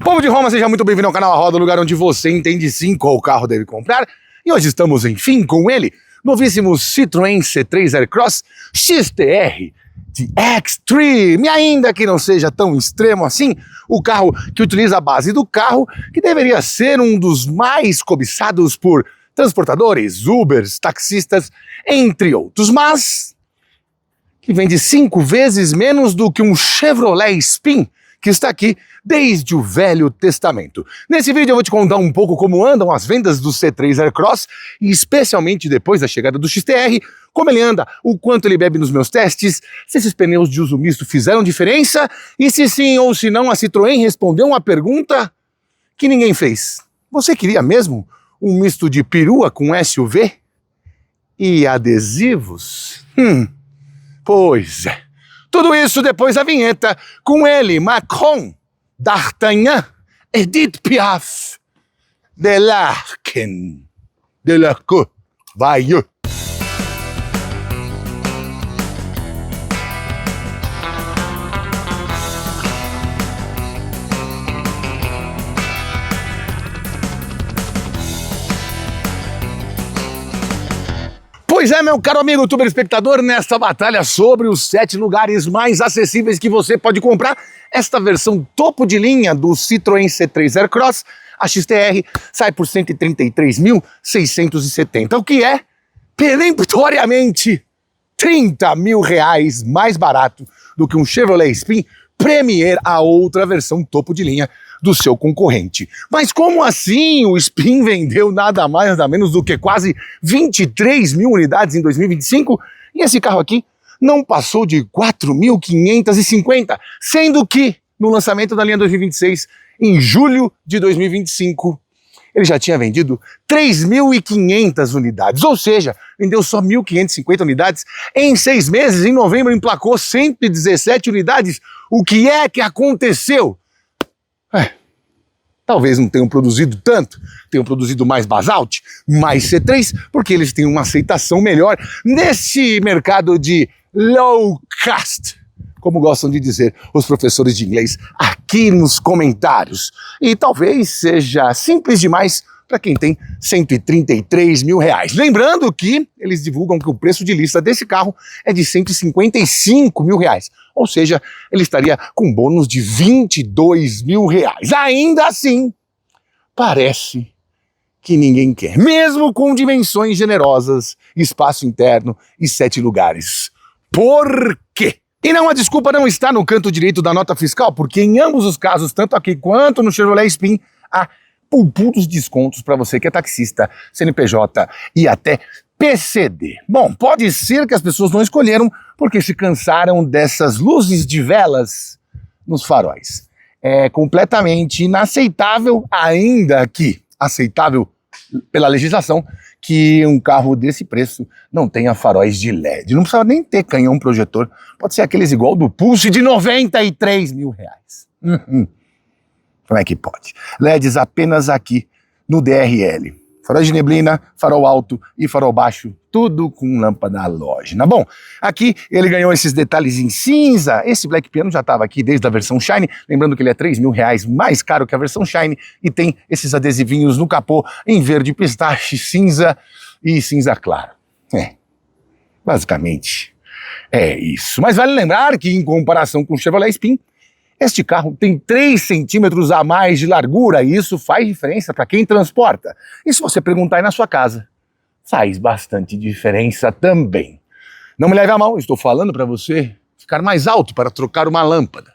Povo de Roma, seja muito bem-vindo ao canal A Roda, o lugar onde você entende sim qual carro deve comprar. E hoje estamos, enfim, com ele, novíssimo Citroën C3 Aircross XTR de Extreme, ainda que não seja tão extremo assim, o carro que utiliza a base do carro, que deveria ser um dos mais cobiçados por transportadores, Ubers, taxistas, entre outros, mas que vende 5 vezes menos do que um Chevrolet Spin, que está aqui desde o Velho Testamento. Nesse vídeo eu vou te contar um pouco como andam as vendas do C3 Aircross, e especialmente depois da chegada do XTR, como ele anda, o quanto ele bebe nos meus testes, se esses pneus de uso misto fizeram diferença, e se sim ou se não a Citroën respondeu uma pergunta que ninguém fez. Você queria mesmo um misto de perua com SUV? E adesivos? Pois é. Tudo isso depois da vinheta, com ele, Macron, D'Artagnan, Edith Piaf, Delarkin, Delarco, vai. Pois é, meu caro amigo youtuber espectador, nesta batalha sobre os 7 lugares mais acessíveis que você pode comprar, esta versão topo de linha do Citroën C3 Aircross, a XTR, sai por R$ 133.670, o que é, peremptoriamente, R$ 30 mil mais barato do que um Chevrolet Spin Premier, a outra versão topo de linha do seu concorrente. Mas como assim o Spin vendeu nada mais nada menos do que quase 23 mil unidades em 2025 e esse carro aqui não passou de 4.550, sendo que no lançamento da linha 2026, em julho de 2025, ele já tinha vendido 3.500 unidades, ou seja, vendeu só 1.550 unidades em 6 meses. Em novembro emplacou 117 unidades. O que é que aconteceu? Talvez não tenham produzido tanto, tenham produzido mais Basalt, mais C3, porque eles têm uma aceitação melhor nesse mercado de low cost, como gostam de dizer os professores de inglês aqui nos comentários. E talvez seja simples demais para quem tem 133 mil reais. Lembrando que eles divulgam que o preço de lista desse carro é de 155 mil reais. Ou seja, ele estaria com bônus de 22 mil reais. Ainda assim, parece que ninguém quer. Mesmo com dimensões generosas, espaço interno e 7 lugares. Por quê? E não, a desculpa não está no canto direito da nota fiscal, porque em ambos os casos, tanto aqui quanto no Chevrolet Spin, há pulos descontos para você que é taxista, CNPJ e até PCD. Bom, pode ser que as pessoas não escolheram porque se cansaram dessas luzes de velas nos faróis. É completamente inaceitável, ainda que aceitável pela legislação, que um carro desse preço não tenha faróis de LED. Não precisa nem ter canhão projetor, pode ser aqueles igual do Pulse de 93 mil reais. Como é que pode? LEDs apenas aqui no DRL. Farol de neblina, farol alto e farol baixo, tudo com lâmpada halógena. Bom, aqui ele ganhou esses detalhes em cinza. Esse Black Piano já estava aqui desde a versão Shine, lembrando que ele é 3 mil reais mais caro que a versão Shine e tem esses adesivinhos no capô em verde pistache, cinza e cinza claro. Basicamente é isso. Mas vale lembrar que em comparação com o Chevrolet Spin, este carro tem 3 centímetros a mais de largura e isso faz diferença para quem transporta. E se você perguntar aí na sua casa, faz bastante diferença também. Não me leve a mal, estou falando para você ficar mais alto para trocar uma lâmpada.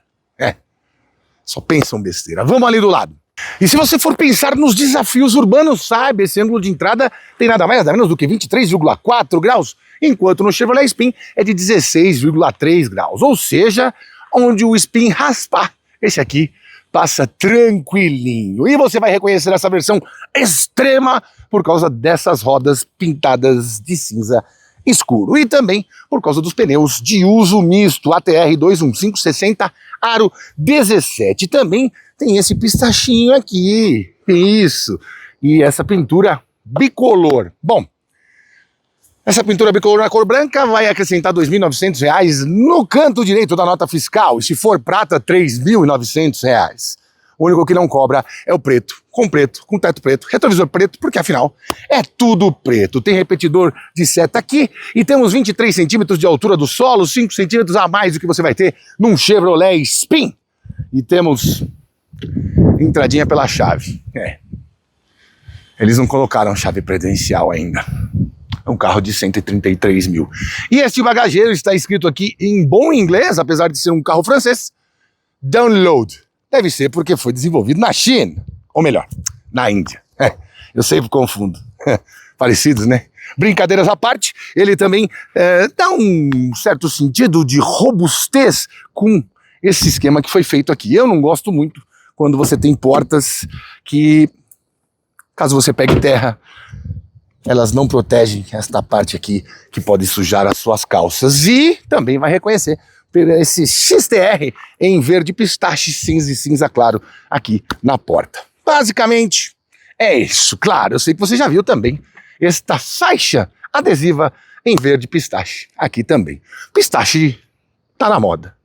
Só pensam besteira. Vamos ali do lado. E se você for pensar nos desafios urbanos, sabe, esse ângulo de entrada tem nada mais nada menos do que 23,4 graus, enquanto no Chevrolet Spin é de 16,3 graus. Ou seja, onde o Spin raspar, esse aqui passa tranquilinho. E você vai reconhecer essa versão extrema por causa dessas rodas pintadas de cinza escuro. E também por causa dos pneus de uso misto, ATR 215/60 aro 17. Também tem esse pistachinho aqui, isso. E essa pintura bicolor. Bom, essa pintura bicolor na cor branca vai acrescentar R$ 2.900 no canto direito da nota fiscal. E se for prata, R$ 3.900. O único que não cobra é o preto, com teto preto, retrovisor preto, porque afinal é tudo preto. Tem repetidor de seta aqui e temos 23 centímetros de altura do solo, 5 centímetros a mais do que você vai ter num Chevrolet Spin. E temos entradinha pela chave. Eles não colocaram chave presencial ainda. É um carro de 133 mil. E este bagageiro está escrito aqui em bom inglês, apesar de ser um carro francês. Download. Deve ser porque foi desenvolvido na China. Ou melhor, na Índia. Eu sempre confundo. Parecidos, né? Brincadeiras à parte, ele também dá um certo sentido de robustez com esse esquema que foi feito aqui. Eu não gosto muito quando você tem portas que, caso você pegue terra, elas não protegem esta parte aqui que pode sujar as suas calças. E também vai reconhecer esse XTR em verde pistache, cinza e cinza claro aqui na porta. Basicamente é isso. Claro, eu sei que você já viu também esta faixa adesiva em verde pistache aqui também. Pistache tá na moda,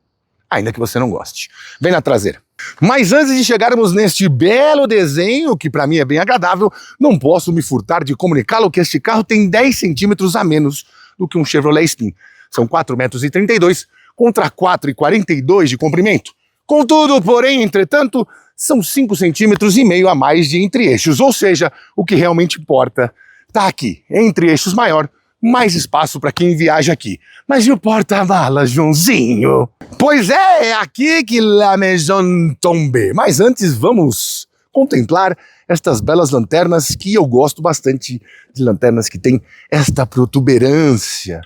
ainda que você não goste. Vem na traseira. Mas antes de chegarmos neste belo desenho, que para mim é bem agradável, não posso me furtar de comunicá-lo que este carro tem 10 centímetros a menos do que um Chevrolet Spin. São 4,32 metros contra 4,42 de comprimento. Contudo, porém, entretanto, são 5,5 centímetros a mais de entre-eixos, ou seja, o que realmente importa está aqui, entre-eixos maior, mais espaço para quem viaja aqui. Mas e o porta-malas, Joãozinho? Pois é aqui que la maison tombe. Mas antes vamos contemplar estas belas lanternas que eu gosto bastante de lanternas que tem esta protuberância.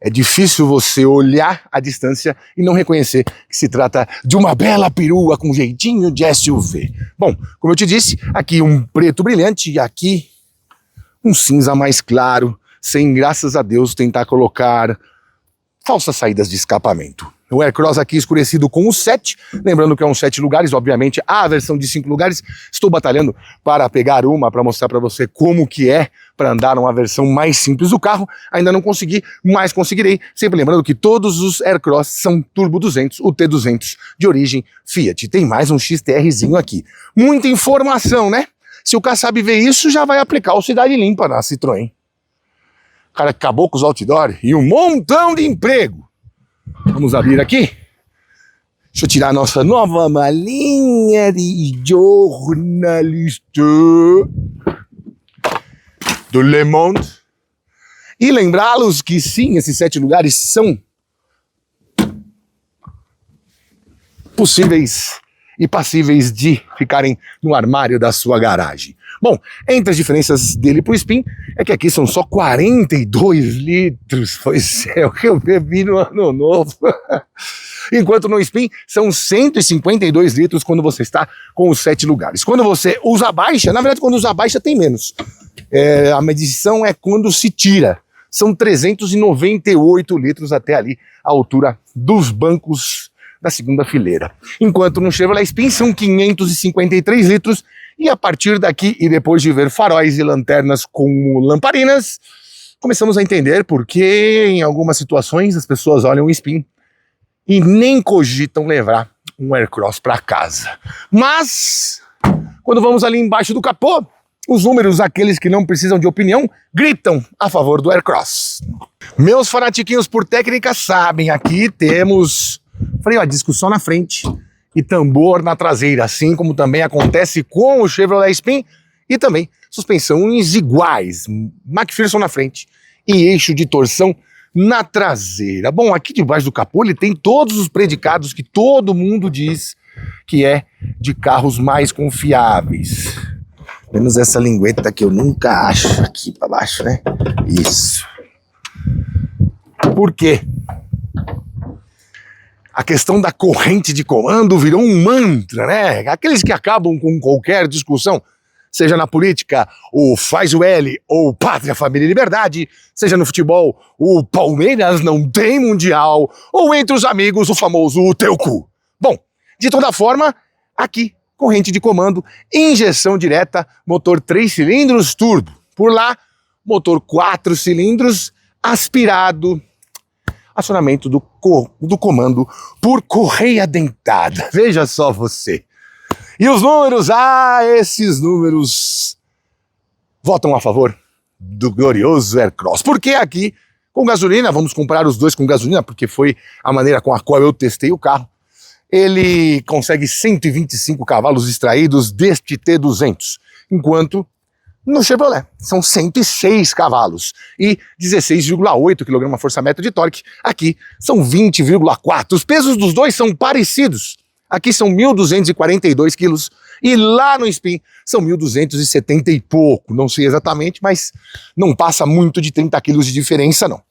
É difícil você olhar à distância e não reconhecer que se trata de uma bela perua com jeitinho de SUV. Bom, como eu te disse, aqui um preto brilhante e aqui um cinza mais claro, sem, graças a Deus, tentar colocar falsas saídas de escapamento. O Aircross aqui escurecido com o 7, lembrando que é um 7 lugares, obviamente a versão de 5 lugares. Estou batalhando para pegar uma, para mostrar para você como que é para andar numa versão mais simples do carro. Ainda não consegui, mas conseguirei. Sempre lembrando que todos os Aircross são Turbo 200, o T200 de origem Fiat. Tem mais um XTRzinho aqui. Muita informação, né? Se o Kassab ver isso, já vai aplicar o Cidade Limpa na Citroën. O cara acabou com os outdoor e um montão de emprego. Vamos abrir aqui. Deixa eu tirar a nossa nova malinha de jornalista do Le Monde. E lembrá-los que sim, esses 7 lugares são possíveis e passíveis de ficarem no armário da sua garagem. Bom, entre as diferenças dele pro Spin, é que aqui são só 42 litros. Pois é, o que eu bebi no ano novo. Enquanto no Spin são 152 litros quando você está com os 7 lugares. Quando você usa a baixa, na verdade quando usa a baixa tem menos. A medição é quando se tira. São 398 litros até ali, a altura dos bancos da segunda fileira. Enquanto no Chevrolet Spin são 553 litros e a partir daqui e depois de ver faróis e lanternas com lamparinas, começamos a entender por que em algumas situações as pessoas olham o Spin e nem cogitam levar um Aircross para casa. Mas quando vamos ali embaixo do capô, os números, aqueles que não precisam de opinião, gritam a favor do Aircross. Meus fanatiquinhos por técnica sabem, aqui temos freio a disco só na frente e tambor na traseira, assim como também acontece com o Chevrolet Spin, e também suspensões iguais, McPherson na frente e eixo de torção na traseira. Bom, aqui debaixo do capô ele tem todos os predicados que todo mundo diz que é de carros mais confiáveis. Menos essa lingueta que eu nunca acho aqui para baixo, né? Isso. Por quê? A questão da corrente de comando virou um mantra, né? Aqueles que acabam com qualquer discussão, seja na política, o faz o L, ou pátria, família e liberdade, seja no futebol, o Palmeiras não tem mundial, ou entre os amigos, o famoso o teu cu. Bom, de toda forma, aqui, corrente de comando, injeção direta, motor 3 cilindros turbo. Por lá, motor 4 cilindros aspirado, acionamento do comando por correia dentada. Veja só você. E os números, esses números votam a favor do glorioso Aircross. Porque aqui, com gasolina, vamos comprar os dois com gasolina, porque foi a maneira com a qual eu testei o carro, ele consegue 125 cavalos extraídos deste T200, enquanto no Chevrolet são 106 cavalos e 16,8 kgfm de torque. Aqui são 20,4. Os pesos dos dois são parecidos. Aqui são 1.242 quilos e lá no Spin são 1.270 e pouco. Não sei exatamente, mas não passa muito de 30 quilos de diferença, não.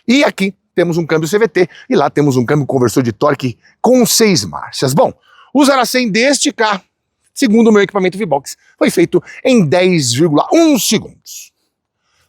E aqui temos um câmbio CVT e lá temos um câmbio conversor de torque com 6 marchas. Bom, o 0 a 100 deste carro, segundo o meu equipamento V-Box, foi feito em 10,1 segundos.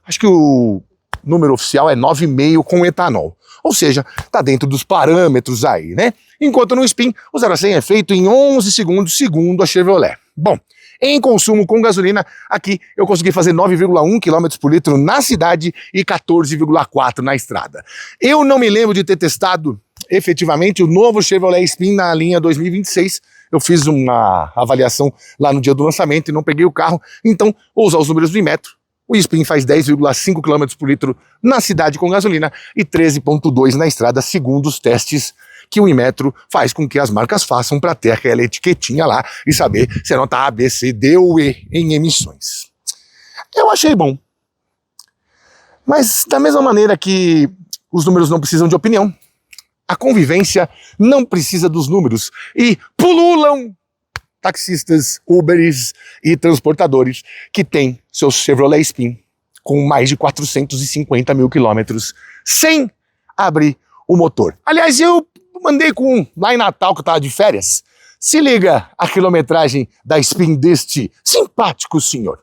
Acho que o número oficial é 9,5 com etanol. Ou seja, tá dentro dos parâmetros aí, né? Enquanto no Spin, o 0 a 100 é feito em 11 segundos, segundo a Chevrolet. Bom, em consumo com gasolina, aqui eu consegui fazer 9,1 km por litro na cidade e 14,4 na estrada. Eu não me lembro de ter testado efetivamente o novo Chevrolet Spin na linha 2026. Eu fiz uma avaliação lá no dia do lançamento e não peguei o carro, então vou usar os números do Inmetro. O Spin faz 10,5 km por litro na cidade com gasolina e 13,2 na estrada, segundo os testes que o Inmetro faz com que as marcas façam para ter aquela etiquetinha lá e saber se a nota A, B, C, D ou E em emissões. Eu achei bom. Mas da mesma maneira que os números não precisam de opinião, a convivência não precisa dos números e pululam taxistas, Uberes e transportadores que têm seu Chevrolet Spin com mais de 450 mil quilômetros sem abrir o motor. Aliás, eu mandei com um lá em Natal que eu tava de férias. Se liga a quilometragem da Spin deste simpático senhor.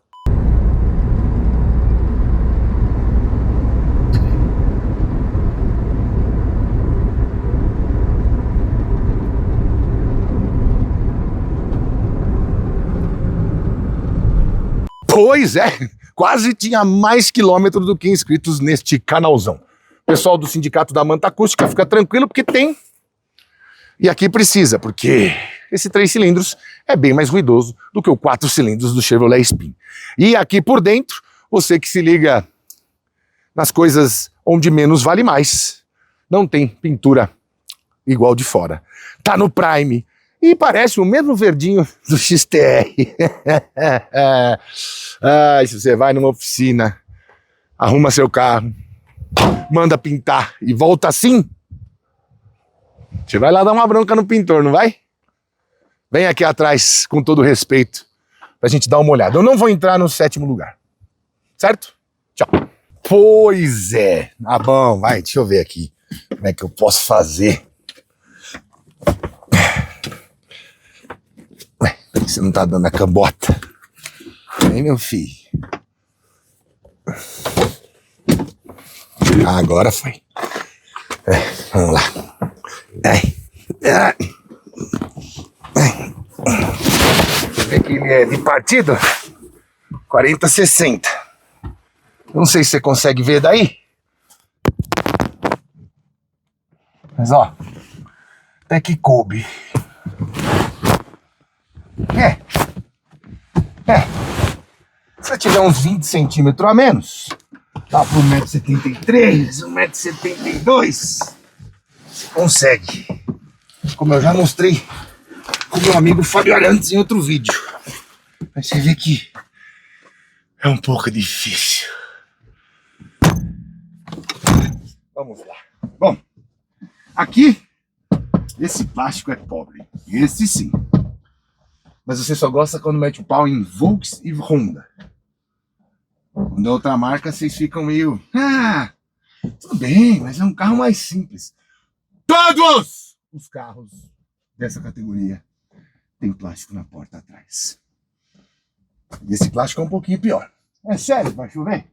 Pois é, quase tinha mais quilômetros do que inscritos neste canalzão. Pessoal do Sindicato da Manta Acústica, fica tranquilo porque tem. E aqui precisa, porque esse 3 cilindros é bem mais ruidoso do que o 4 cilindros do Chevrolet Spin. E aqui por dentro, você que se liga nas coisas onde menos vale mais, não tem pintura igual de fora. Tá no Prime. E parece o mesmo verdinho do XTR. Se você vai numa oficina, arruma seu carro, manda pintar e volta assim, você vai lá dar uma bronca no pintor, não vai? Vem aqui atrás, com todo respeito, pra gente dar uma olhada. Eu não vou entrar no 7º lugar, certo? Tchau. Pois é. Ah, bom, vai, deixa eu ver aqui como é que eu posso fazer. Você não tá dando a cambota? Hein, meu filho? Agora foi. Vamos lá. Você vê que ele é de partido 40-60. Não sei se você consegue ver daí. Mas até que coube. Se eu tiver uns 20 centímetros a menos, dá para 1,73 m, 1,72 m, você consegue. Como eu já mostrei com meu amigo Fábio Arantes em outro vídeo. Mas você vê que é um pouco difícil. Vamos lá. Bom, aqui, esse plástico é pobre. Esse sim. Mas você só gosta quando mete o pau em Volks e Honda. Quando é outra marca, vocês ficam meio... tudo bem, mas é um carro mais simples. Todos os carros dessa categoria têm plástico na porta atrás. E esse plástico é um pouquinho pior. É sério, vai chover?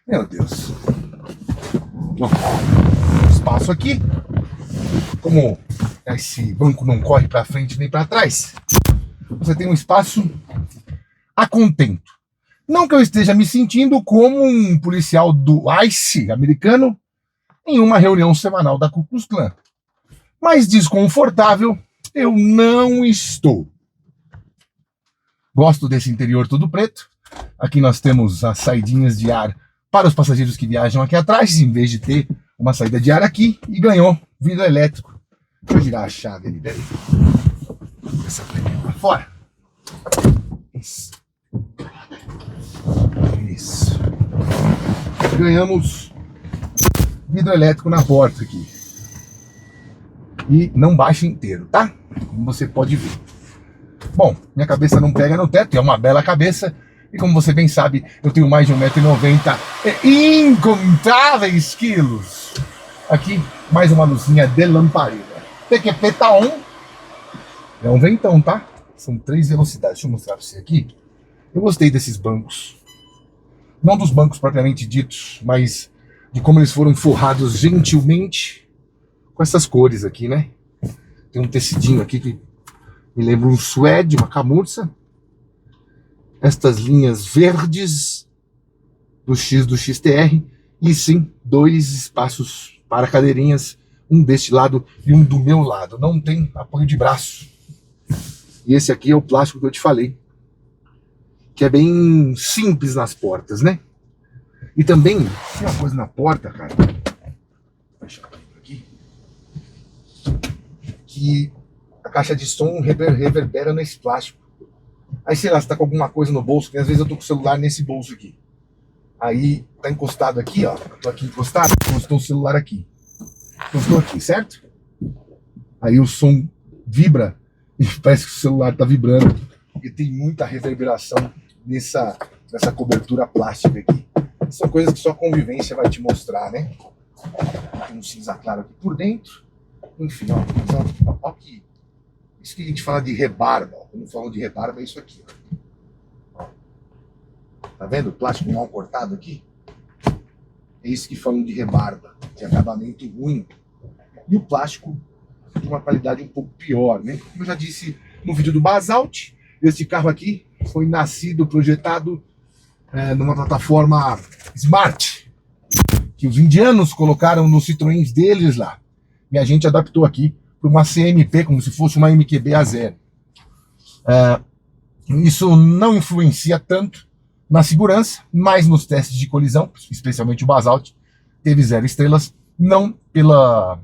Meu Deus. Bom, espaço aqui. Como esse banco não corre para frente nem para trás, você tem um espaço a contento. Não que eu esteja me sentindo como um policial do ICE americano em uma reunião semanal da Ku Klux Klan. Mas desconfortável eu não estou. Gosto desse interior todo preto. Aqui nós temos as saidinhas de ar para os passageiros que viajam aqui atrás, em vez de ter uma saída de ar aqui, e ganhou vidro elétrico. Deixa eu girar a chave ali, peraí. Essa plaquinha para fora. Isso. Isso. Ganhamos vidro elétrico na porta aqui. E não baixa inteiro, tá? Como você pode ver. Bom, minha cabeça não pega no teto, é uma bela cabeça. E como você bem sabe, eu tenho mais de 1,90 m e incontáveis quilos. Aqui, mais uma luzinha de lamparina. PQP tá on. É um ventão, tá? São 3 velocidades. Deixa eu mostrar pra você aqui. Eu gostei desses bancos. Não dos bancos propriamente ditos, mas de como eles foram forrados gentilmente com essas cores aqui, né? Tem um tecidinho aqui que me lembra um suede, uma camurça. Estas linhas verdes do X do XTR. E sim, 2 espaços para cadeirinhas. Um deste lado e um do meu lado. Não tem apoio de braço. E esse aqui é o plástico que eu te falei. Que é bem simples nas portas, né? E também, tem uma coisa na porta, cara. Vou fechar aqui. Que a caixa de som reverbera nesse plástico. Aí, sei lá, você tá com alguma coisa no bolso, que às vezes eu tô com o celular nesse bolso aqui. Aí, tá encostado aqui, ó. Eu tô aqui encostado, encostou o celular aqui. Encostou aqui, certo? Aí o som vibra e parece que o celular tá vibrando. Porque tem muita reverberação nessa cobertura plástica aqui. São coisas que só a convivência vai te mostrar, né? Tem um cinza claro aqui por dentro. Enfim, ó aqui. Isso que a gente fala de rebarba. Quando falam de rebarba é isso aqui. Ó. Tá vendo o plástico mal cortado aqui? É isso que falam de rebarba, de acabamento ruim. E o plástico de uma qualidade um pouco pior, né? Como eu já disse no vídeo do Basalt, este carro aqui foi nascido, projetado numa plataforma Smart, que os indianos colocaram nos Citroëns deles lá. E a gente adaptou aqui para uma CMP, como se fosse uma MQB A0. Isso não influencia tanto na segurança, mas nos testes de colisão, especialmente o Basalt, teve 0 estrelas, não pela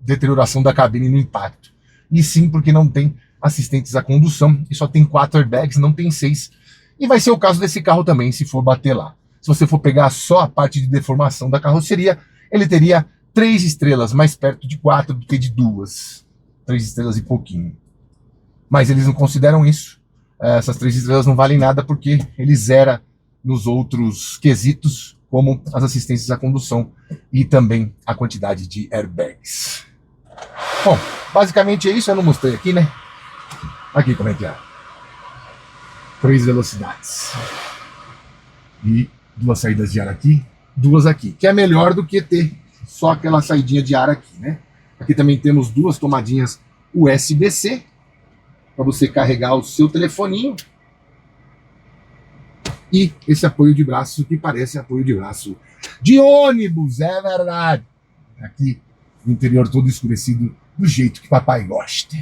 deterioração da cabine no impacto, e sim porque não tem assistentes à condução, e só tem 4 airbags, não tem 6. E vai ser o caso desse carro também, se for bater lá. Se você for pegar só a parte de deformação da carroceria, ele teria 3 estrelas, mais perto de 4 do que de 2. 3 estrelas e pouquinho. Mas eles não consideram isso. Essas 3 estrelas não valem nada porque ele zera nos outros quesitos, como as assistências à condução e também a quantidade de airbags. Bom, basicamente é isso. Eu não mostrei aqui, né? Aqui como é que é. 3 velocidades. E 2 saídas de ar aqui, 2 aqui. Que é melhor do que ter só aquela saidinha de ar aqui, né? Aqui também temos 2 tomadinhas USB-C para você carregar o seu telefoninho. E esse apoio de braço que parece apoio de braço de ônibus, é verdade. Aqui o interior todo escurecido do jeito que papai gosta.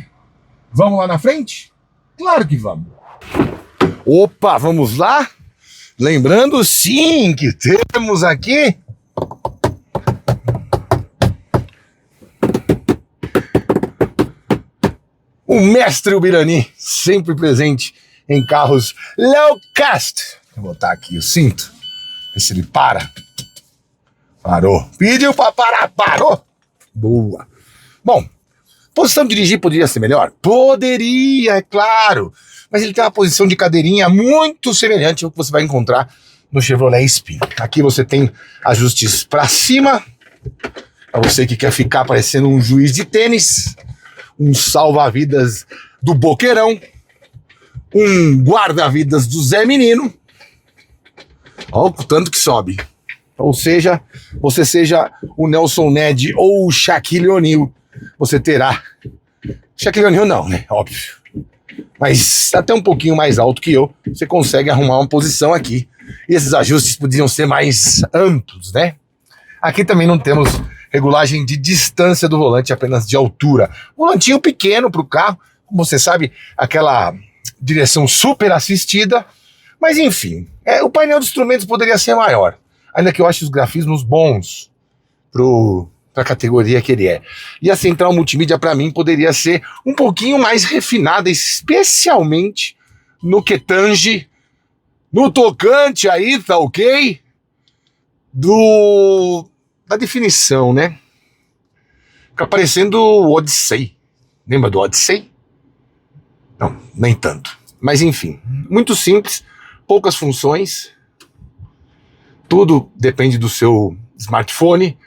Vamos lá na frente? Claro que vamos. Opa, vamos lá? Lembrando sim que temos aqui o mestre Ubirani, sempre presente em carros low cost. Vou botar aqui o cinto, ver se ele para. Parou. Pediu para parar, parou. Boa. Bom, posição de dirigir poderia ser melhor? Poderia, é claro. Mas ele tem uma posição de cadeirinha muito semelhante ao que você vai encontrar no Chevrolet Spin. Aqui você tem ajustes para cima, para você que quer ficar parecendo um juiz de tênis, um salva-vidas do Boqueirão, um guarda-vidas do Zé Menino. Olha o tanto que sobe. Ou seja, você seja o Nelson Ned ou o Shaquille O'Neal, você terá... Shaquille O'Neal não, né? Óbvio. Mas até um pouquinho mais alto que eu, você consegue arrumar uma posição aqui. E esses ajustes podiam ser mais amplos, né? Aqui também não temos regulagem de distância do volante, apenas de altura. Volantinho pequeno para o carro, como você sabe, aquela direção super assistida, mas enfim, o painel de instrumentos poderia ser maior, ainda que eu ache os grafismos bons para a categoria que ele é. E a central multimídia, para mim, poderia ser um pouquinho mais refinada, especialmente no que tange, no tocante aí, tá ok? Da definição, né? Fica parecendo o Odyssey. Lembra do Odyssey? Não, nem tanto. Mas enfim, muito simples, poucas funções, tudo depende do seu smartphone,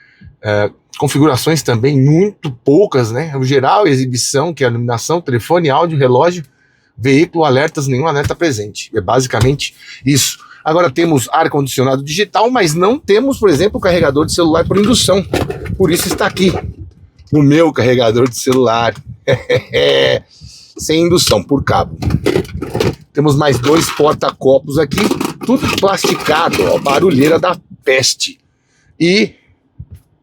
configurações também muito poucas, né? O geral, exibição, que é a iluminação, telefone, áudio, relógio, veículo, alertas, nenhum alerta presente. É basicamente isso. Agora temos ar-condicionado digital, mas não temos, por exemplo, o carregador de celular por indução. Por isso está aqui, no meu carregador de celular. Sem indução, por cabo. Temos mais 2 porta-copos aqui, tudo plasticado, ó, barulheira da peste. E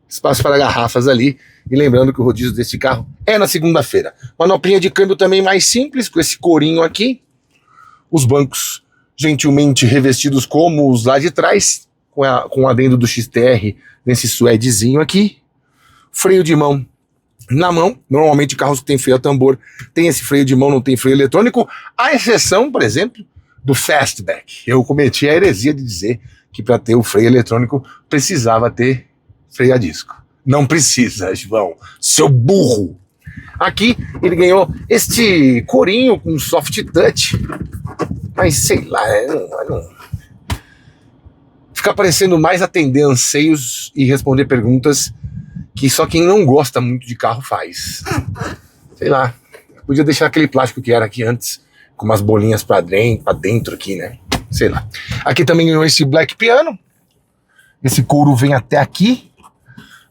espaço para garrafas ali. E lembrando que o rodízio desse carro é na segunda-feira. Manoplinha de câmbio também mais simples, com esse corinho aqui. Os bancos gentilmente revestidos como os lá de trás, com o adendo do XTR nesse suedezinho aqui. Freio de mão na mão. Normalmente carros que tem freio a tambor tem esse freio de mão, não tem freio eletrônico, à exceção, por exemplo, do Fastback. Eu cometi a heresia de dizer que para ter o freio eletrônico precisava ter freio a disco. Não precisa, João, seu burro. Aqui ele ganhou este corinho com soft touch, mas sei lá, não... Fica parecendo mais atender anseios e responder perguntas que só quem não gosta muito de carro faz. Sei lá, podia deixar aquele plástico que era aqui antes, com umas bolinhas pra dentro aqui, né? Sei lá. Aqui também ganhou esse Black Piano. Esse couro vem até aqui,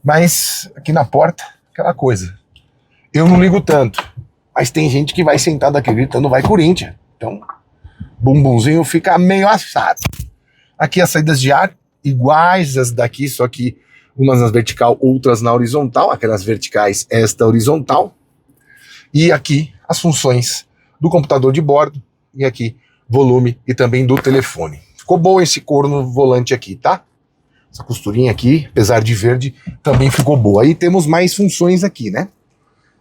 mas aqui na porta, aquela coisa. Eu não ligo tanto, mas tem gente que vai sentado aqui gritando vai Corinthians. Então, bumbumzinho fica meio assado. Aqui as saídas de ar, iguais as daqui, só que umas na vertical, outras na horizontal. Aquelas verticais, esta horizontal. E aqui as funções do computador de bordo. E aqui volume e também do telefone. Ficou bom esse couro no volante aqui, tá? Essa costurinha aqui, apesar de verde, também ficou boa. Aí temos mais funções aqui, né?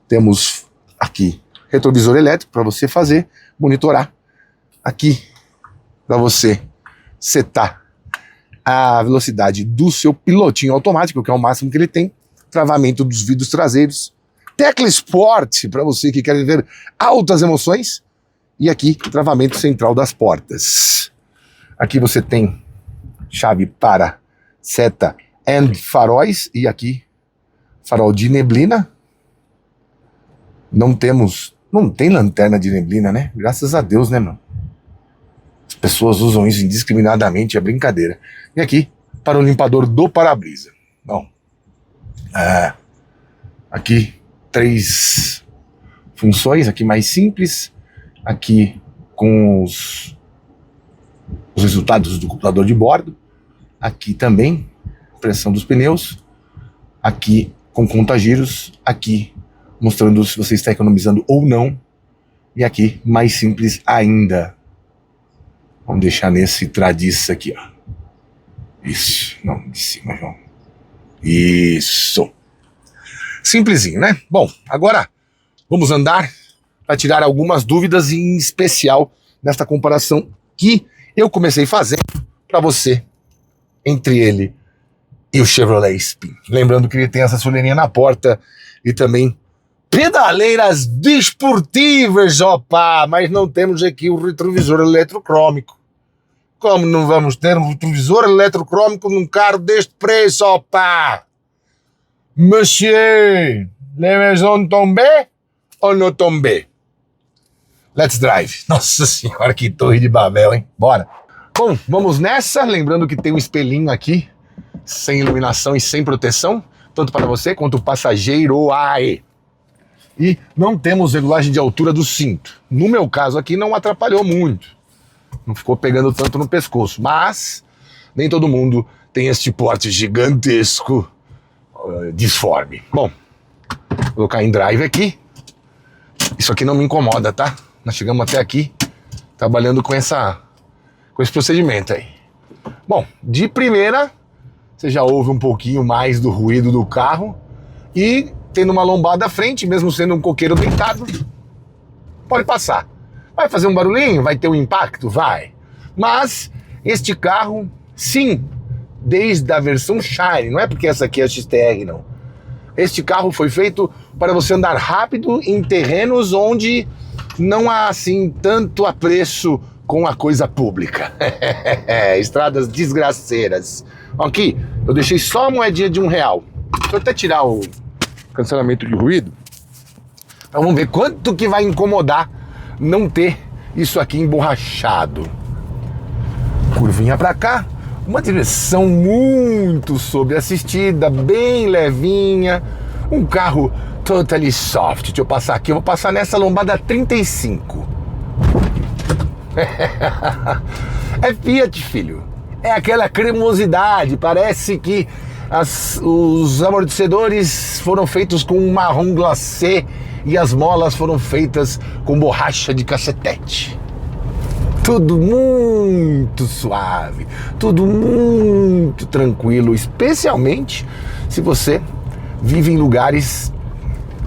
Temos aqui retrovisor elétrico para você fazer, monitorar. Aqui para você setar a velocidade do seu pilotinho automático, que é o máximo que ele tem. Travamento dos vidros traseiros. Tecla Sport para você que quer viver altas emoções. E aqui, travamento central das portas. Aqui você tem chave para seta e faróis. E aqui, farol de neblina. Não tem lanterna de neblina, né? Graças a Deus, né, mano? As pessoas usam isso indiscriminadamente, é brincadeira. E aqui, para o limpador do para-brisa. Bom, aqui 3 funções, aqui mais simples. Aqui com os resultados do computador de bordo. Aqui também, pressão dos pneus. Aqui com conta-giros. Aqui mostrando se você está economizando ou não. E aqui, mais simples ainda. Vamos deixar nesse tradiça aqui, ó. Isso. Não, de cima, João. Isso. Simplesinho, né? Bom, agora vamos andar para tirar algumas dúvidas, em especial nesta comparação que eu comecei fazendo para você entre ele e o Chevrolet Spin. Lembrando que ele tem essa soleirinha na porta e também pedaleiras desportivas, opa, mas não temos aqui o retrovisor eletrocrômico. Como não vamos ter um retrovisor eletrocrômico num carro deste preço, opa? Monsieur, les maisons tombées ou não tombées? Let's drive. Nossa senhora, que torre de Babel, hein? Bora. Bom, vamos nessa. Lembrando que tem um espelhinho aqui, sem iluminação e sem proteção, tanto para você quanto o passageiro. Aê! E não temos regulagem de altura do cinto. No meu caso aqui não atrapalhou muito. Não ficou pegando tanto no pescoço. Mas nem todo mundo tem este porte gigantesco disforme. Bom, vou colocar em drive aqui. Isso aqui não me incomoda, tá? Nós chegamos até aqui trabalhando com esse procedimento aí. Bom, de primeira, você já ouve um pouquinho mais do ruído do carro e tendo uma lombada à frente, mesmo sendo um coqueiro deitado, pode passar. Vai fazer um barulhinho? Vai ter um impacto? Vai. Mas este carro, sim, desde a versão Shine, não é porque essa aqui é a XTR, não. Este carro foi feito para você andar rápido em terrenos onde não há, assim, tanto apreço com a coisa pública. Estradas desgraceiras. Aqui, eu deixei só a moedinha de R$1. Deixa eu até tirar o cancelamento de ruído. Então vamos ver quanto que vai incomodar não ter isso aqui emborrachado. Curvinha pra cá, uma direção muito sobreassistida, bem levinha, um carro totally soft. Deixa eu passar aqui, eu vou passar nessa lombada 35. É Fiat, filho. É aquela cremosidade, parece que os amortecedores foram feitos com marrom glacê e as molas foram feitas com borracha de cacetete. Tudo muito suave, tudo muito tranquilo, especialmente se você vive em lugares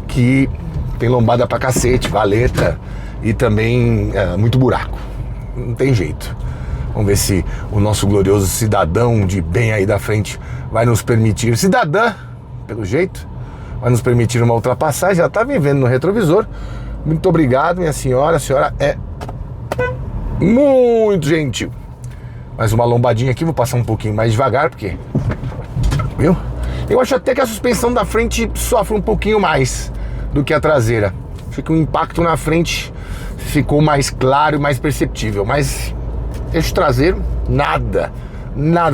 que tem lombada pra cacete, valeta e também muito buraco. Não tem jeito. Vamos ver se o nosso glorioso cidadão de bem aí da frente vai nos permitir, cidadã, pelo jeito, vai nos permitir uma ultrapassagem. Já tá me vendo no retrovisor. Muito obrigado, minha senhora. A senhora é muito gentil. Mais uma lombadinha aqui, vou passar um pouquinho mais devagar, porque, viu? Eu acho até que a suspensão da frente sofre um pouquinho mais do que a traseira. Acho que o impacto na frente ficou mais claro e mais perceptível, mas eixo traseiro, nada,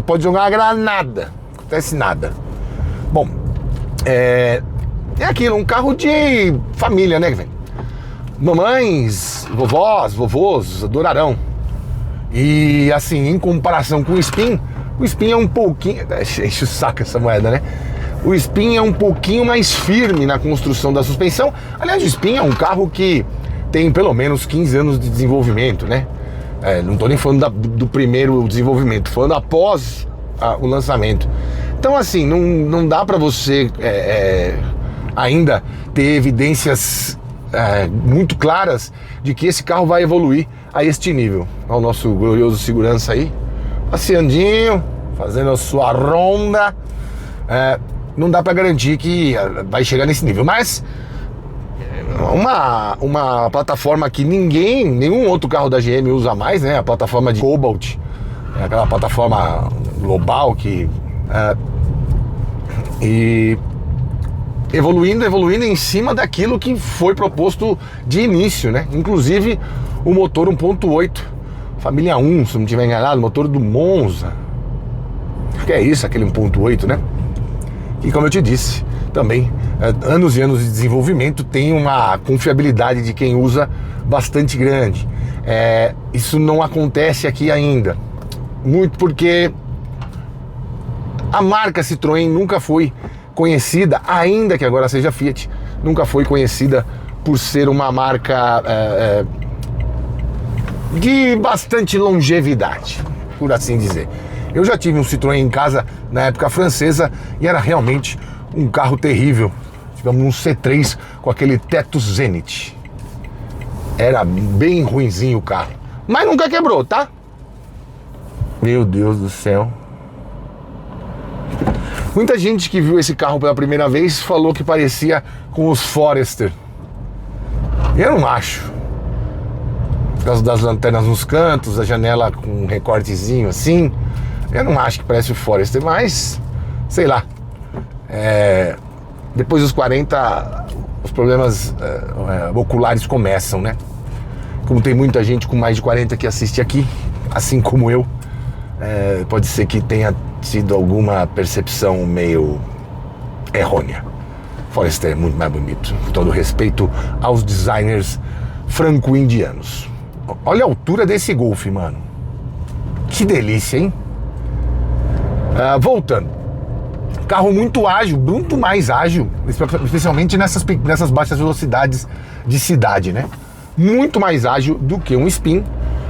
pode jogar uma granada, não acontece nada. Bom, é aquilo, um carro de família, né, velho? Mamães, vovós, vovôs adorarão. E assim, em comparação com o Spin é um pouquinho, enche o saco essa moeda, né? O Spin é um pouquinho mais firme na construção da suspensão. Aliás, o Spin é um carro que tem pelo menos 15 anos de desenvolvimento, né? Não tô nem falando do primeiro desenvolvimento, tô falando após o lançamento. Então assim, não dá para você ainda ter evidências muito claras de que esse carro vai evoluir a este nível. Olha o nosso glorioso segurança aí, passeandinho, fazendo a sua ronda. Não dá para garantir que vai chegar nesse nível, mas uma plataforma que nenhum outro carro da GM usa mais, né? A plataforma de Cobalt, aquela plataforma global que e evoluindo em cima daquilo que foi proposto de início, né? Inclusive o motor 1.8 família 1, se não estiver enganado, motor do Monza. Que é isso, aquele 1.8, né? E como eu te disse, também anos e anos de desenvolvimento tem uma confiabilidade de quem usa bastante grande. Isso não acontece aqui ainda, muito porque a marca Citroën nunca foi conhecida, ainda que agora seja Fiat, nunca foi conhecida por ser uma marca de bastante longevidade, por assim dizer. Eu já tive um Citroën em casa na época francesa e era realmente um carro terrível. Tivemos um C3 com aquele teto Zenith. Era bem ruinzinho o carro, mas nunca quebrou, tá? Meu Deus do céu. Muita gente que viu esse carro pela primeira vez falou que parecia com os Forester. Eu não acho. Por causa das lanternas nos cantos, a janela com um recortezinho assim. Eu não acho que parece o Forester, mas sei lá. Depois dos 40, os problemas oculares começam, né? Como tem muita gente com mais de 40 que assiste aqui, assim como eu, pode ser que tenha tido alguma percepção meio errônea. Forester é muito mais bonito, com todo respeito aos designers franco-indianos. Olha a altura desse Golf, mano. Que delícia, hein? Voltando. Carro muito ágil, muito mais ágil, especialmente nessas baixas velocidades de cidade, né? Muito mais ágil do que um Spin,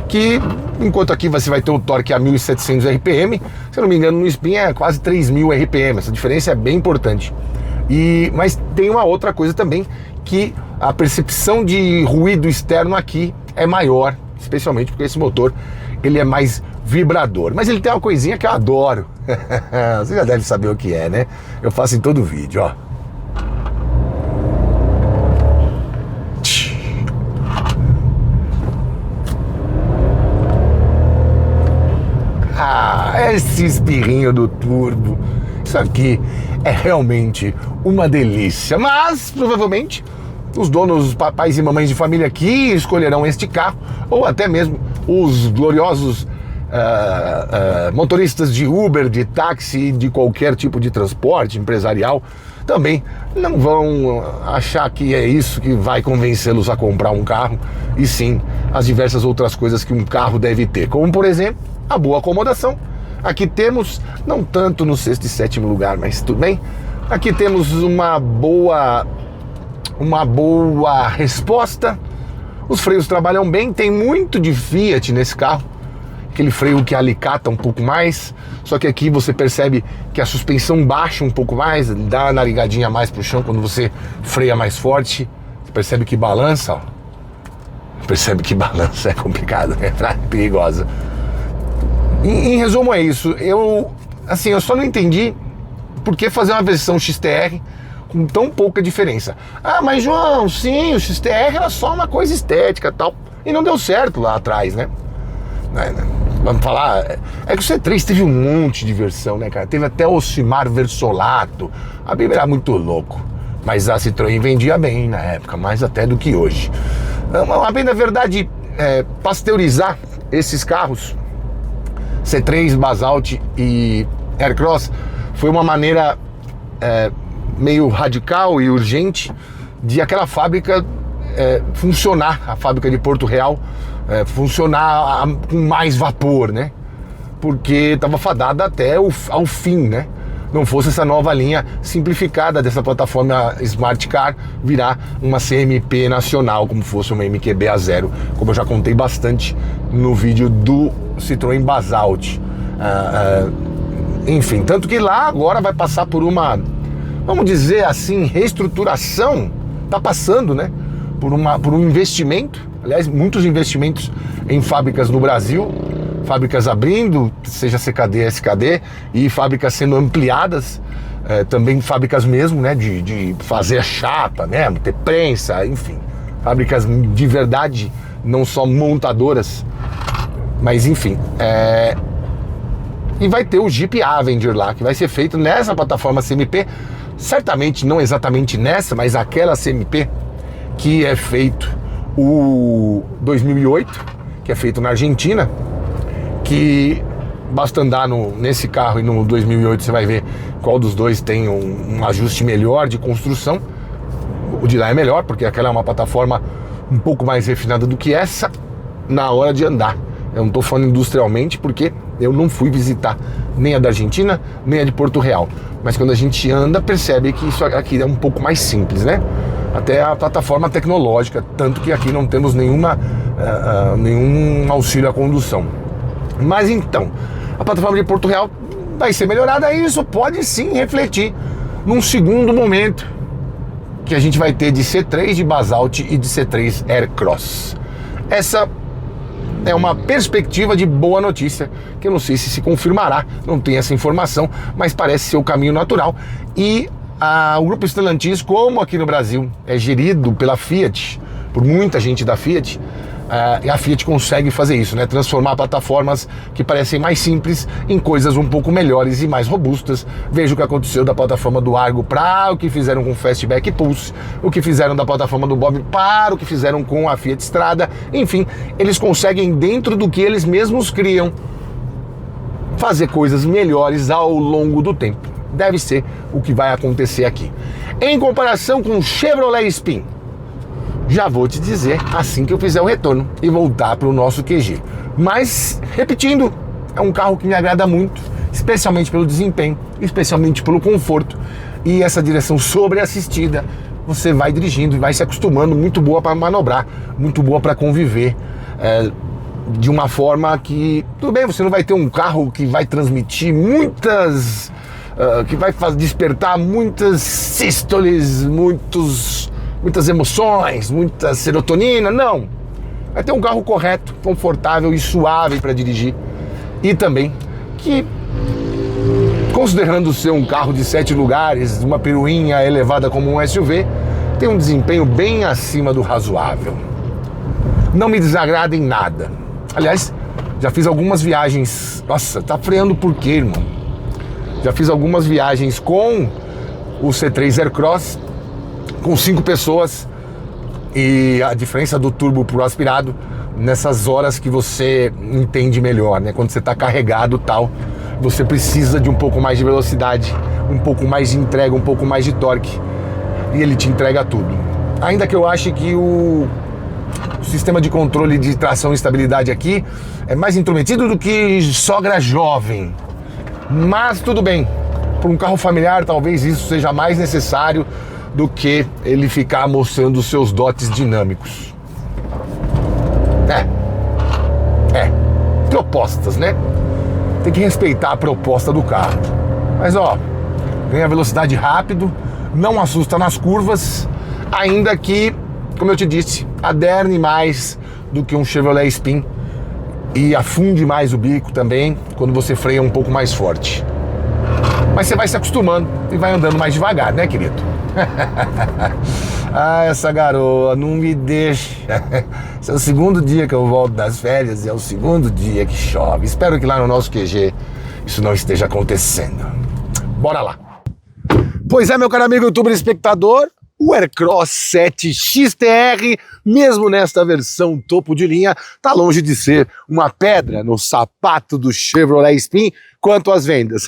que enquanto aqui você vai ter o torque a 1.700 RPM, se eu não me engano no Spin é quase 3.000 RPM, essa diferença é bem importante. Mas tem uma outra coisa também, que a percepção de ruído externo aqui é maior, especialmente porque esse motor ele é mais vibrador. Mas ele tem uma coisinha que eu adoro. Você já deve saber o que é, né? Eu faço em todo vídeo, ó. Esse espirrinho do turbo, isso aqui é realmente uma delícia. Mas provavelmente os donos, os papais e mamães de família aqui escolherão este carro, ou até mesmo os gloriosos motoristas de Uber, de táxi, de qualquer tipo de transporte empresarial, também não vão achar que é isso que vai convencê-los a comprar um carro, e sim as diversas outras coisas que um carro deve ter, como por exemplo a boa acomodação. Aqui temos, não tanto no 6º e 7º lugar, mas tudo bem. Aqui temos uma boa resposta. Os freios trabalham bem, tem muito de Fiat nesse carro. Aquele freio que alicata um pouco mais. Só que aqui você percebe que a suspensão baixa um pouco mais, dá uma narigadinha mais pro chão quando você freia mais forte. Você percebe que balança, ó. Percebe que balança é complicado, né? É perigosa. Em resumo é isso, eu só não entendi por que fazer uma versão XTR com tão pouca diferença. Ah, mas João, sim, o XTR era só uma coisa estética e tal, e não deu certo lá atrás, né? Vamos falar, é que o C3 teve um monte de versão, né, cara? Teve até o Ocimar Versolato, a Bíblia era muito louco, mas a Citroën vendia bem na época, mais até do que hoje. A bem da verdade, pasteurizar esses carros C3, Basalt e Aircross foi uma maneira meio radical e urgente de aquela fábrica funcionar, a fábrica de Porto Real funcionar com mais vapor, né? Porque estava fadada até ao fim, né? Não fosse essa nova linha simplificada dessa plataforma Smart Car virar uma CMP nacional, como fosse uma MQB A0, como eu já contei bastante no vídeo do Citroën Basalt. Enfim, tanto que lá agora vai passar por uma, vamos dizer assim, reestruturação, tá passando, né? Por um investimento, aliás, muitos investimentos em fábricas no Brasil, fábricas abrindo, seja CKD, SKD, e fábricas sendo ampliadas, também fábricas mesmo, né, de fazer a chapa, né, ter prensa, enfim, fábricas de verdade, não só montadoras, mas enfim, e vai ter o Jeep Avenger lá, que vai ser feito nessa plataforma CMP, certamente não exatamente nessa, mas aquela CMP que é feito o 2008, que é feito na Argentina, que basta andar nesse carro e no 2008 você vai ver qual dos dois tem um ajuste melhor de construção. O de lá é melhor, porque aquela é uma plataforma um pouco mais refinada do que essa na hora de andar. Eu não estou falando industrialmente, porque eu não fui visitar nem a da Argentina, nem a de Porto Real. Mas quando a gente anda, percebe que isso aqui é um pouco mais simples, né? Até a plataforma tecnológica, tanto que aqui não temos nenhum auxílio à condução. Mas então, a plataforma de Porto Real vai ser melhorada e isso pode sim refletir num segundo momento que a gente vai ter de C3 de Basalt e de C3 Aircross. Essa é uma perspectiva de boa notícia, que eu não sei se confirmará, não tem essa informação, mas parece ser o caminho natural. E o Grupo Stellantis, como aqui no Brasil é gerido pela Fiat, por muita gente da Fiat, e a Fiat consegue fazer isso, né? Transformar plataformas que parecem mais simples em coisas um pouco melhores e mais robustas. Veja o que aconteceu da plataforma do Argo para o que fizeram com o Fastback Pulse, o que fizeram da plataforma do Bob para o que fizeram com a Fiat Strada. Enfim, eles conseguem, dentro do que eles mesmos criam, fazer coisas melhores ao longo do tempo. Deve ser o que vai acontecer aqui. Em comparação com o Chevrolet Spin, já vou te dizer assim que eu fizer o retorno e voltar para o nosso QG. Mas, repetindo, é um carro que me agrada muito, especialmente pelo desempenho, especialmente pelo conforto. E essa direção sobreassistida, você vai dirigindo e vai se acostumando, muito boa para manobrar, muito boa para conviver. de uma forma que, tudo bem, você não vai ter um carro que vai transmitir muitas, que vai despertar muitas sístoles, muitas emoções, muita serotonina, não. Vai ter um carro correto, confortável e suave para dirigir. E também que, considerando ser um carro de 7 lugares, uma peruinha elevada como um SUV, tem um desempenho bem acima do razoável. Não me desagrada em nada. Aliás, já fiz algumas viagens... Nossa, tá freando por quê, irmão? Já fiz algumas viagens com o C3 Aircross, com 5 pessoas, e a diferença do turbo pro aspirado, nessas horas que você entende melhor, né? Quando você tá carregado e tal, você precisa de um pouco mais de velocidade, um pouco mais de entrega, um pouco mais de torque, e ele te entrega tudo. Ainda que eu ache que o sistema de controle de tração e estabilidade aqui é mais intrometido do que sogra jovem. Mas tudo bem, para um carro familiar talvez isso seja mais necessário do que ele ficar mostrando os seus dotes dinâmicos. Propostas, né? Tem que respeitar a proposta do carro. Mas ó, ganha velocidade rápido, não assusta nas curvas, ainda que, como eu te disse, aderne mais do que um Chevrolet Spin e afunde mais o bico também quando você freia um pouco mais forte. Mas você vai se acostumando e vai andando mais devagar, né, querido? Ah, essa garoa não me deixa. Esse é o segundo dia que eu volto das férias e é o segundo dia que chove. Espero que lá no nosso QG isso não esteja acontecendo. Bora lá. Pois é, meu caro amigo youtuber espectador, o Aircross 7 XTR, mesmo nesta versão topo de linha, tá longe de ser uma pedra no sapato do Chevrolet Spin quanto às vendas.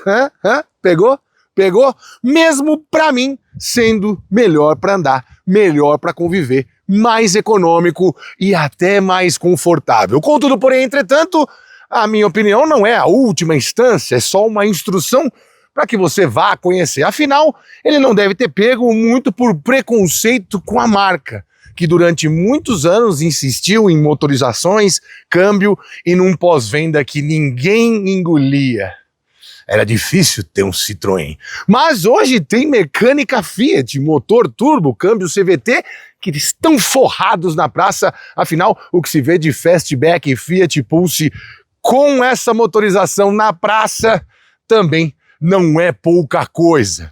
Pegou? Pegou? Mesmo pra mim, sendo melhor pra andar, melhor pra conviver, mais econômico e até mais confortável. Contudo, porém, entretanto, a minha opinião não é a última instância, é só uma instrução para que você vá conhecer. Afinal, ele não deve ter pego muito por preconceito com a marca, que durante muitos anos insistiu em motorizações, câmbio e num pós-venda que ninguém engolia. Era difícil ter um Citroën. Mas hoje tem mecânica Fiat, motor turbo, câmbio CVT, que estão forrados na praça. Afinal, o que se vê de Fastback e Fiat Pulse com essa motorização na praça também não é pouca coisa.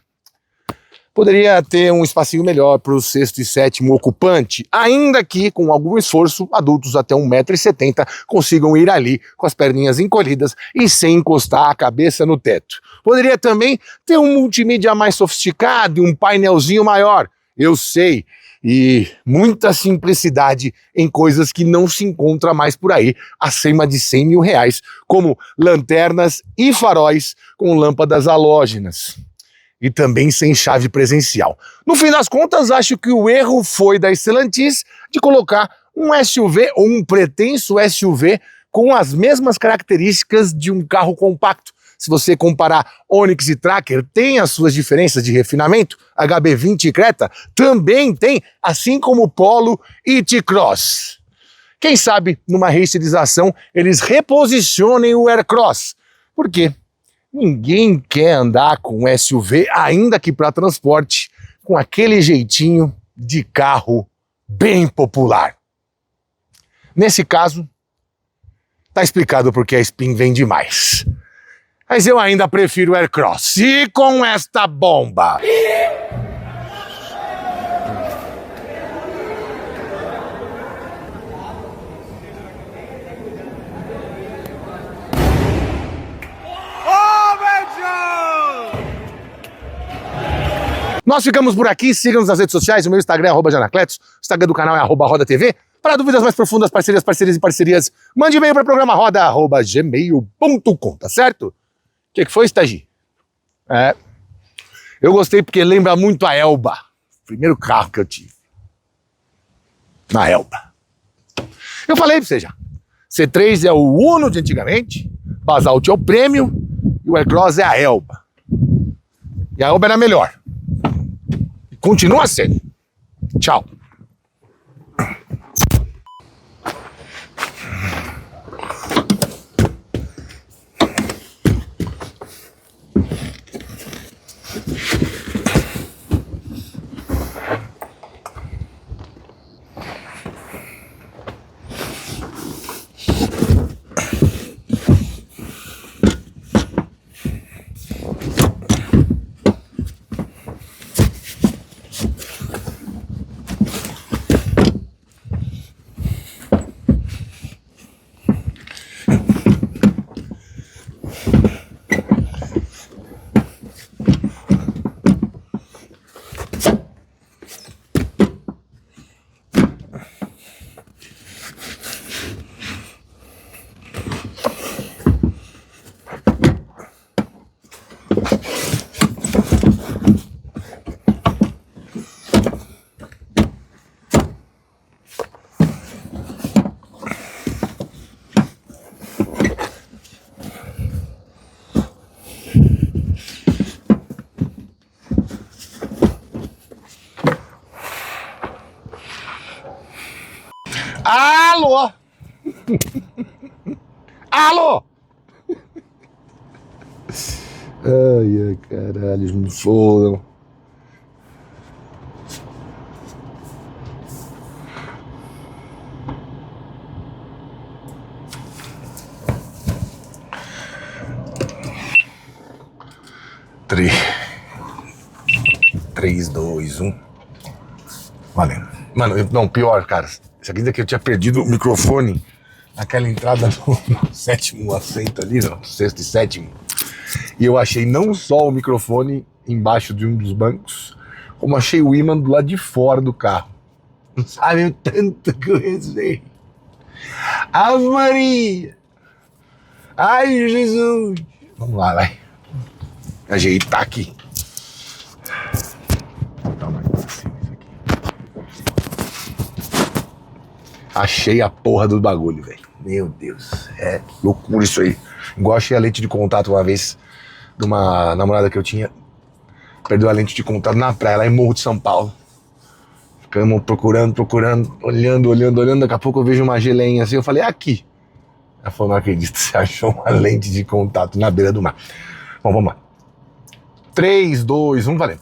Poderia ter um espacinho melhor para o 6º e 7º ocupante, ainda que, com algum esforço, adultos até 1,70 m consigam ir ali com as perninhas encolhidas e sem encostar a cabeça no teto. Poderia também ter um multimídia mais sofisticado e um painelzinho maior, eu sei, e muita simplicidade em coisas que não se encontra mais por aí, acima de R$100 mil, como lanternas e faróis com lâmpadas halógenas. E também sem chave presencial. No fim das contas, acho que o erro foi da Stellantis de colocar um SUV ou um pretenso SUV com as mesmas características de um carro compacto. Se você comparar Onix e Tracker, tem as suas diferenças de refinamento. HB20 e Creta também tem, assim como Polo e T-Cross. Quem sabe, numa reestilização, eles reposicionem o Aircross. Por quê? Ninguém quer andar com SUV, ainda que para transporte, com aquele jeitinho de carro bem popular. Nesse caso, tá explicado porque a Spin vende mais. Mas eu ainda prefiro o Aircross. E com esta bomba... Nós ficamos por aqui, siga-nos nas redes sociais, o meu Instagram é @janacletos, o Instagram do canal é @rodatv. Para dúvidas mais profundas, parcerias, mande e-mail para programaroda@gmail.com, tá certo? O que foi, Stagi? Eu gostei porque lembra muito a Elba, primeiro carro que eu tive. Na Elba. Eu falei pra você já, C3 é o Uno de antigamente, Basalt é o Premium e o Aircross é a Elba. E a Elba era melhor. Continua sendo. Tchau. Alô? Ai, caralho, eles me fodam. Três, dois, um. Valendo. Mano, não, pior, cara. Você acredita que eu tinha perdido o microfone naquela entrada no sétimo assento ali, no sexto e sétimo? E eu achei não só o microfone embaixo de um dos bancos, como achei o ímã do lado de fora do carro. Não sabe o tanto que eu rezei. Ave Maria! Ai, Jesus! Vamos lá, vai. Ajeitar aqui. Achei a porra do bagulho, velho. Meu Deus, é loucura isso aí. Igual achei a lente de contato uma vez de uma namorada que eu tinha. Perdeu a lente de contato na praia, lá em Morro de São Paulo. Ficamos procurando, olhando. Daqui a pouco eu vejo uma geleinha assim, eu falei, aqui. Ela falou, não acredito, você achou uma lente de contato na beira do mar. Bom, vamos lá. 3, 2, 1, valendo.